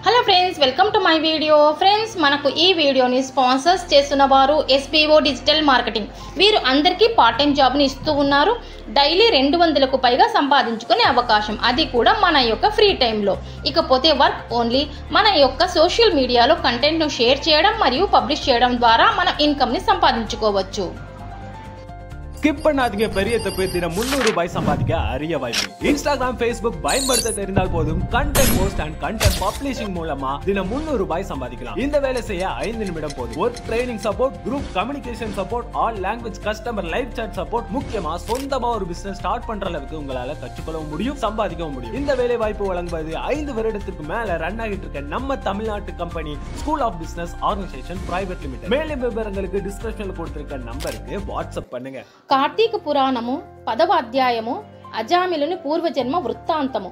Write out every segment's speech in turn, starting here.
Hello friends, welcome to my video. Friends, మనకు ఈ వీడియోని స్పాన్సర్స్ చేస్తున్న వారు SBO డిజిటల్ మార్కెటింగ్. వీరు అందరికీ పార్ట్ టైం జాబ్ని ఇస్తూ ఉన్నారు. డైలీ 200కు పైగా సంపాదించుకునే అవకాశం, అది కూడా మన యొక్క ఫ్రీ టైంలో. ఇకపోతే వర్క్ ఓన్లీ మన యొక్క సోషల్ మీడియాలో కంటెంట్ను షేర్ చేయడం మరియు பப்ளிஷ் చేయడం ద్వారా మనం ఇన్కమ్ని సంపాదించుకోవచ్చు. ஸ்கிப் பண்ணாதீங்க, பெரிய தப்பு. தினம் 300 ரூபாய் சம்பாதிக்க அரிய வாய்ப்பு. இன்ஸ்டாகிராம், ஃபேஸ்புக் பயன்படுத்த தெரிந்தால் போதும். Content post and content publishing மூலமா தினம் 300 ரூபாய் சம்பாதிக்கலாம். இந்த வேலை செய்ய 5 நிமிடம் போதும். Work training support, group communication support, all language customer live chat support, முக்கியமா சொந்தமா ஒரு பிசினஸ் ஸ்டார்ட் பண்ற அளவுக்கு உங்களால கற்றுக்கொள்ளவும் முடியும், சம்பாதிக்கவும் முடியும். இந்த வேலை வாய்ப்பு வழங்குவது 5 வருடத்துக்கு மேல ரன் ஆகிட்டு இருக்க நம்ம தமிழ்நாட்டு company school of business organisation private limited. மேலும் விவரங்களுக்கு டிஸ்கிரிப்ஷன்ல கொடுத்திருக்க நம்பருக்கு வாட்ஸ்அப் பண்ணுங்க. కార్తీక పురాణము 10వ అధ్యాయము అజామిలుని పూర్వజన్మ వృత్తాంతము.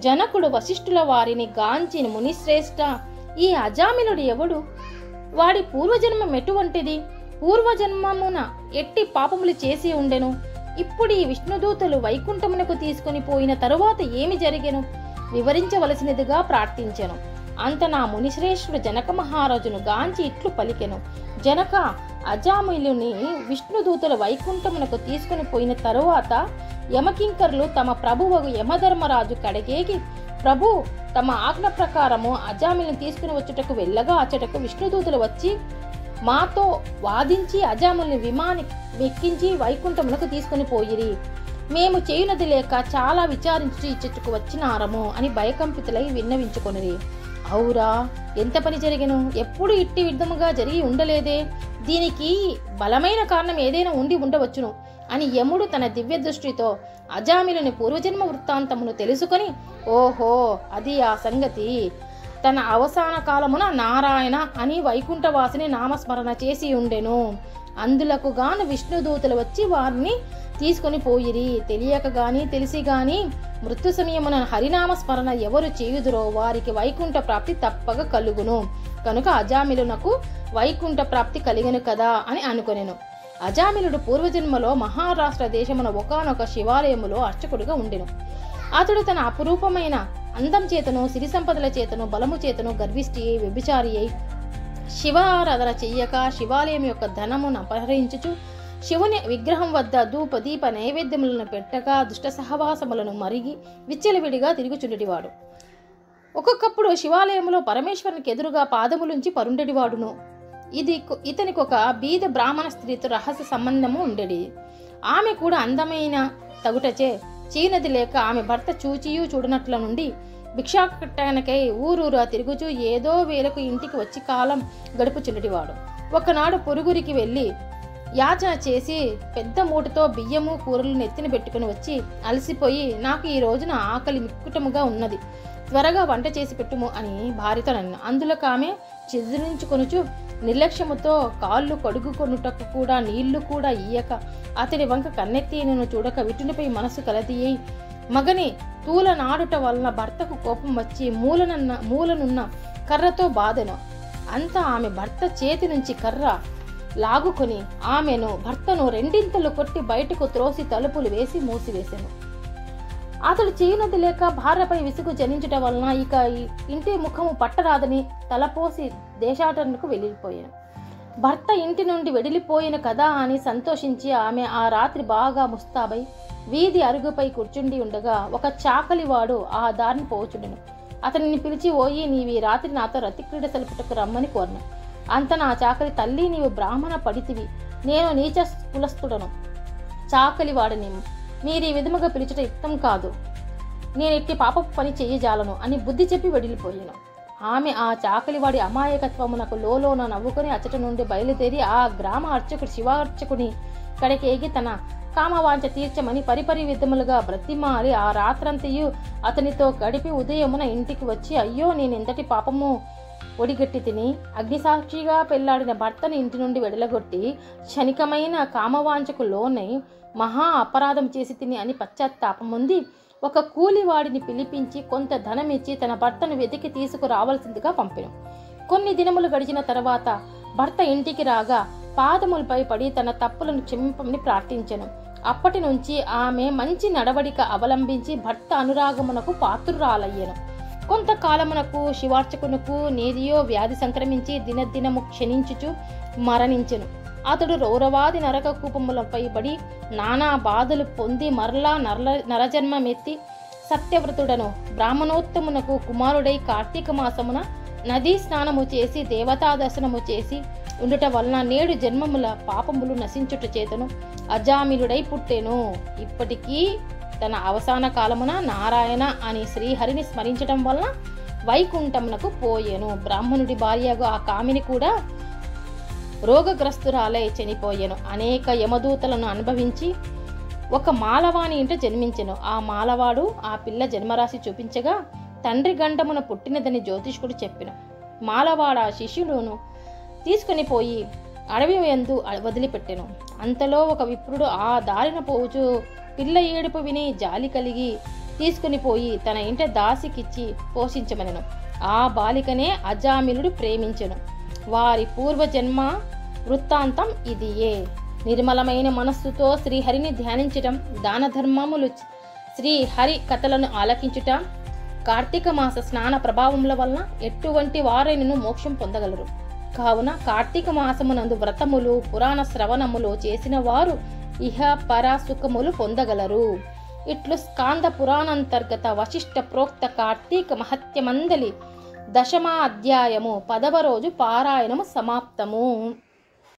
జనకుడు వశిష్ఠుల వారిని గాంచిన మునిశ్రేష్ఠ, ఈ అజామిలుడు ఎవడు? వాడి పూర్వజన్మం ఎటువంటిది? పూర్వజన్మమున ఎట్టి పాపములు చేసి ఉండెను? ఇప్పుడు ఈ విష్ణుదూతలు వైకుంఠమునకు తీసుకుని పోయిన తరువాత ఏమి జరిగెను? వివరించవలసినదిగా ప్రార్థించెను. అంత నా మునిశ్రేష్ఠుడు జనక మహారాజును గాంచి ఇట్లు పలికెను. జనక, అజామిలుని విష్ణుదూతలు వైకుంఠమునకు తీసుకుని పోయిన తరువాత యమకింకర్లు తమ ప్రభువగు యమధర్మరాజు కడగేగి, ప్రభు తమ ఆజ్ఞ ప్రకారము అజామిలుని తీసుకుని వచ్చుటకు వెళ్ళగా అచ్చటకు విష్ణుదూతలు వచ్చి మాతో వాదించి అజామిలుని విమాని ఎక్కించి వైకుంఠమునకు తీసుకుని పోయిరి. మేము చేయునది లేక చాలా విచారించి ఇచ్చటకు వచ్చినారము అని భయకంపితులై విన్నవించుకొనిరి. అవురా, ఎంత పని జరిగెను? ఎప్పుడు ఇట్టి విధముగా జరిగి ఉండలేదే. దీనికి బలమైన కారణం ఏదైనా ఉండి ఉండవచ్చును అని యముడు తన దివ్య దృష్టితో అజామిలుని పూర్వజన్మ వృత్తాంతమును తెలుసుకొని, ఓహో అది ఆ సంగతి. తన అవసాన కాలమున నారాయణ అని వైకుంఠవాసిని నామస్మరణ చేసి ఉండెను. అందులకు గాను విష్ణుదూతలు వచ్చి వారిని తీసుకొని పోయిరి. తెలియక గాని తెలిసి గాని మృత్యు సమయమున హరినామ స్మరణ ఎవరు చేయుదురో వారికి వైకుంఠ ప్రాప్తి తప్పక కలుగును. కనుక అజామిలునకు వైకుంఠ ప్రాప్తి కలిగను కదా అని అనుకొనెను. అజామిలుడు పూర్వజన్మలో మహారాష్ట్ర దేశమున ఒకానొక శివాలయములో అర్చకుడిగా ఉండెను. అతడు తన అపురూపమైన అందం చేతను, సిరి సంపదల చేతను, బలము చేతను గర్విష్ఠి అయి వ్యభిచారి అయి శివారాధన చెయ్యక శివాలయం యొక్క ధనమును అపహరించుచు శివుని విగ్రహం వద్ద ధూప దీప నైవేద్యములను పెట్టగా దుష్ట సహవాసములను మరిగి విచ్చలవిడిగా తిరుగుచుండేటివాడు. ఒక్కొక్కప్పుడు శివాలయంలో పరమేశ్వరునికి ఎదురుగా పాదములుంచి పరుండెడివాడును. ఇతనికి ఒక బీద బ్రాహ్మణ స్త్రీతో రహస్య సంబంధము ఉండేది. ఆమె కూడా అందమైన తగుటచే చీనది లేక ఆమె భర్త చూచియూ చూడనట్ల నుండి భిక్షాటనకై ఊరూరా తిరుగుచూ ఏదో వేలకు ఇంటికి వచ్చి కాలం గడుపుచుండేటివాడు. ఒకనాడు పొరుగురికి వెళ్ళి యాచన చేసి పెద్ద మూటతో బియ్యము కూరలు నెత్తిన పెట్టుకుని వచ్చి అలసిపోయి, నాకు ఈ రోజున ఆకలి మిక్కుటముగా ఉన్నది, త్వరగా వంట చేసి పెట్టుము అని భార్యతో అన్నాను. అందులోకి ఆమె చిదిరించుకొనుచు నిర్లక్ష్యముతో కాళ్ళు కడుగుకొనుటకు కూడా నీళ్లు కూడా ఇయ్యక అతడి వంక కన్నెత్తి నేను చూడక విటునిపై మనసు కలదియ్యి మగని తూల నాడుట వలన భర్తకు కోపం వచ్చి మూలనున్న కర్రతో బాధెను. అంతా ఆమె భర్త చేతి నుంచి కర్ర లాగుకొని ఆమెను భర్తను రెండింతలు కొట్టి బయటకు త్రోసి తలుపులు వేసి మూసివేశాను. అతడు చేయనది లేక భార్యపై విసుగు జనించుట వలన ఇక ఇంటి ముఖము పట్టరాదని తలపోసి దేశాటనకు వెళ్ళిపోయాను. భర్త ఇంటి నుండి వెడిలిపోయిన కదా అని సంతోషించి ఆమె ఆ రాత్రి బాగా ముస్తాబై వీధి అరుగుపై కూర్చుండి ఉండగా ఒక చాకలివాడు ఆ దారిని పోచుండెను. అతనిని పిలిచి, ఓయి, నీవి రాత్రి నాతో రతిక్రీడ సలుపుటకు రమ్మని కోరిన. అంత నా చాకలి, తల్లి నీవు బ్రాహ్మణ పడితివి, నేను నీచ కులస్తుడను, చాకలివాడని మీరు ఈ విధముగా పిలుచుట యుక్తం కాదు, నేను ఎట్టి పాపపు పని చెయ్యజాలను అని బుద్ధి చెప్పి వెడిలిపోయాను. ఆమె ఆ చాకలివాడి అమాయకత్వమునకు లోలోన నవ్వుకొని అచ్చట నుండి బయలుదేరి ఆ గ్రామ అర్చకుడు శివార్చకుని కడకేగి తన కామవాంఛ తీర్చమని పరిపరి విధములుగా బ్రతిమాలి ఆ రాత్రంతయు అతనితో గడిపి ఉదయమున ఇంటికి వచ్చి, అయ్యో నేనెంతటి పాపము ఒడిగట్టి తిని అగ్నిసాక్షిగా పెళ్లాడిన భర్తను ఇంటి నుండి వెడలగొట్టి క్షణికమైన కామవాంఛకు లోనై మహా అపరాధం చేసి తిని అని పశ్చాత్తాపముంది ఒక కూలివాడిని పిలిపించి కొంత ధనమిచ్చి తన భర్తను వెతికి తీసుకురావాల్సిందిగా పంపెను. కొన్ని దినములు గడిచిన తర్వాత భర్త ఇంటికి రాగా పాదములపై పడి తన తప్పులను క్షమింపమని ప్రార్థించెను. అప్పటి నుంచి ఆమె మంచి నడవడిక అవలంబించి భర్త అనురాగమునకు పాత్రురాలయ్యెను. కొంతకాలమునకు శివార్చకునకు నేదియో వ్యాధి సంక్రమించి దినదినము క్షీణించుచు మరణించెను. అతడు రౌరవాది నరక కూపములపై పడి నానా బాధలు పొంది మరలా నరజన్మమెత్తి సత్యవ్రతుడను బ్రాహ్మణోత్తమునకు కుమారుడై కార్తీక మాసమున నదీ స్నానము చేసి దేవతా దర్శనము చేసి ఉండుట వలన నేడు జన్మముల పాపములు నశించుట చేతను అజామిలుడై పుట్టెను. ఇప్పటికీ తన అవసాన కాలమున నారాయణ అని శ్రీహరిని స్మరించటం వలన వైకుంఠమునకు పోయెను. బ్రాహ్మణుడి భార్యగా ఆ కామిని కూడా రోగగ్రస్తురాలై చనిపోయెను. అనేక యమదూతలను అనుభవించి ఒక మాలవాని ఇంట జన్మించెను. ఆ మాలవాడు ఆ పిల్ల జన్మరాశి చూపించగా తండ్రి గండమున పుట్టినదని జ్యోతిష్కుడు చెప్పెను. మాలవాడ ఆ శిష్యులను తీసుకుని పోయి అడవి యందు వదిలిపెట్టెను. అంతలో ఒక విప్రుడు ఆ దారిన పోవుచు పిల్ల ఏడుపు విని జాలి కలిగి తీసుకుని పోయి తన ఇంట దాసికిచ్చి పోషించమనెను. ఆ బాలికనే అజామిలుడు ప్రేమించెను. వారి పూర్వజన్మ వృత్తాంతం ఇదియే. నిర్మలమైన మనస్సుతో శ్రీహరిని ధ్యానించటం, దాన ధర్మములు, శ్రీహరి కథలను ఆలకించుట, కార్తీక మాస స్నాన ప్రభావముల వలన ఎటువంటి వారైనను మోక్షం పొందగలరు. కావున కార్తీక మాసమునందు వ్రతములు పురాణ శ్రవణములు చేసిన వారు ఇహ పర సుఖములు పొందగలరు. ఇట్లు స్కాంద పురాణాంతర్గత వశిష్ఠ ప్రోక్త కార్తీక మహత్యమందలి 10వ అధ్యాయము 10వ రోజు పారాయణము సమాప్తము.